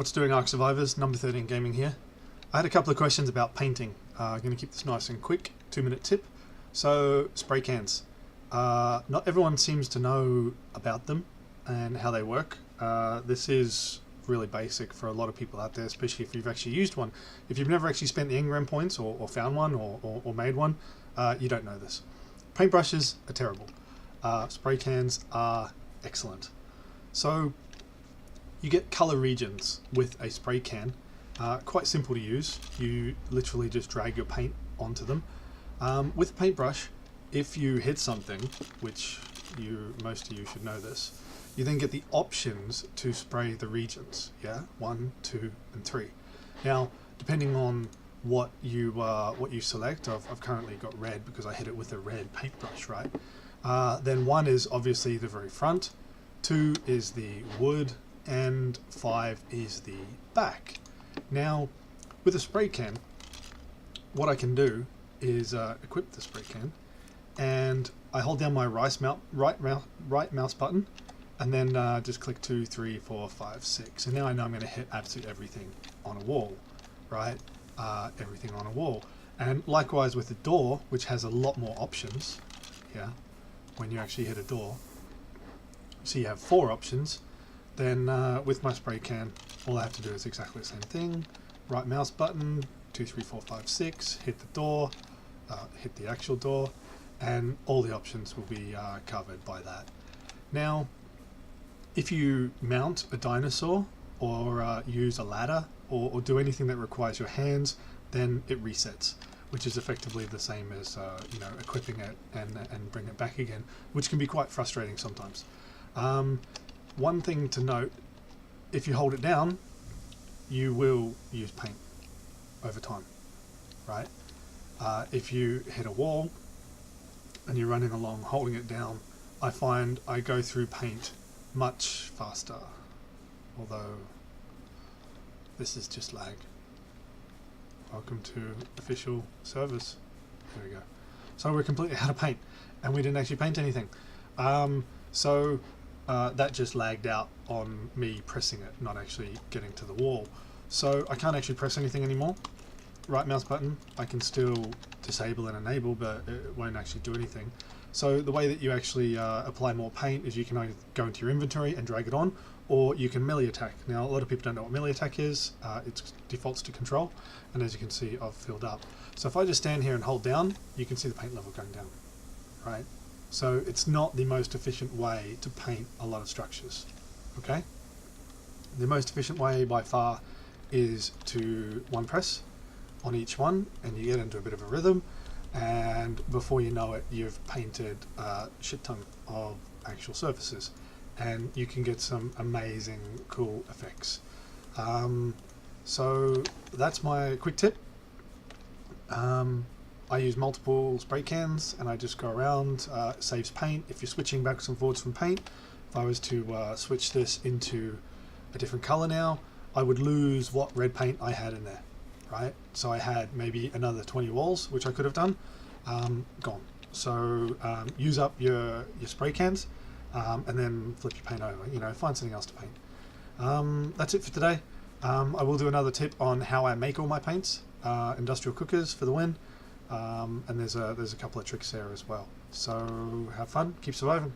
What's doing, Ark Survivors? Number 13 Gaming here. I had a couple of questions about painting. I'm going to keep this nice and quick, 2-minute tip. So, spray cans. Not everyone seems to know about them and how they work. This is really basic for a lot of people out there, especially if you've actually used one. If you've never actually spent the engram points or found one or made one, you don't know this. Paintbrushes are terrible. Spray cans are excellent. So, you get color regions with a spray can. Quite simple to use. You literally just drag your paint onto them. With a paintbrush, if you hit something, which most of you should know this, you then get the options to spray the regions. Yeah, 1, 2, and 3. Now, depending on what you select, I've currently got red because I hit it with a red paintbrush, right? Then 1 is obviously the very front, 2 is the wood, and 5 is the back. Now, with a spray can, what I can do is equip the spray can, and I hold down my right mouse button, and then just click 2, 3, 4, 5, 6, and now I know I'm going to hit absolutely everything on a wall, right? Everything on a wall. And likewise with the door, which has a lot more options. Yeah, when you actually hit a door, so you have 4 options. Then with my spray can, all I have to do is exactly the same thing. Right mouse button, 2, 3, 4, 5, 6, hit the door, hit the actual door, and all the options will be covered by that. Now, if you mount a dinosaur or use a ladder or do anything that requires your hands, then it resets, which is effectively the same as equipping it and bring it back again, which can be quite frustrating sometimes. One thing to note, if you hold it down, you will use paint over time, right? If you hit a wall and you're running along holding it down, I find I go through paint much faster, although this is just lag. Welcome to official servers. There we go. So we're completely out of paint and we didn't actually paint anything. That just lagged out on me pressing it, not actually getting to the wall. So I can't actually press anything anymore. Right mouse button, I can still disable and enable, but it won't actually do anything. So the way that you actually apply more paint is you can either go into your inventory and drag it on, or you can melee attack. Now a lot of people don't know what melee attack is. It defaults to control, and as you can see, I've filled up. So if I just stand here and hold down, you can see the paint level going down, right? So it's not the most efficient way to paint a lot of structures, okay? The most efficient way by far is to one press on each one, and you get into a bit of a rhythm, and before you know it, you've painted a shit ton of actual surfaces, and you can get some amazing, cool effects. So that's my quick tip. I use multiple spray cans and I just go around, saves paint. If you're switching backwards and forwards from paint, if I was to switch this into a different color now, I would lose what red paint I had in there, right? So I had maybe another 20 walls, which I could have done, gone. So use up your spray cans and then flip your paint over, find something else to paint. That's it for today. I will do another tip on how I make all my paints, industrial cookers for the win. And there's a couple of tricks there as well. So have fun, keep surviving.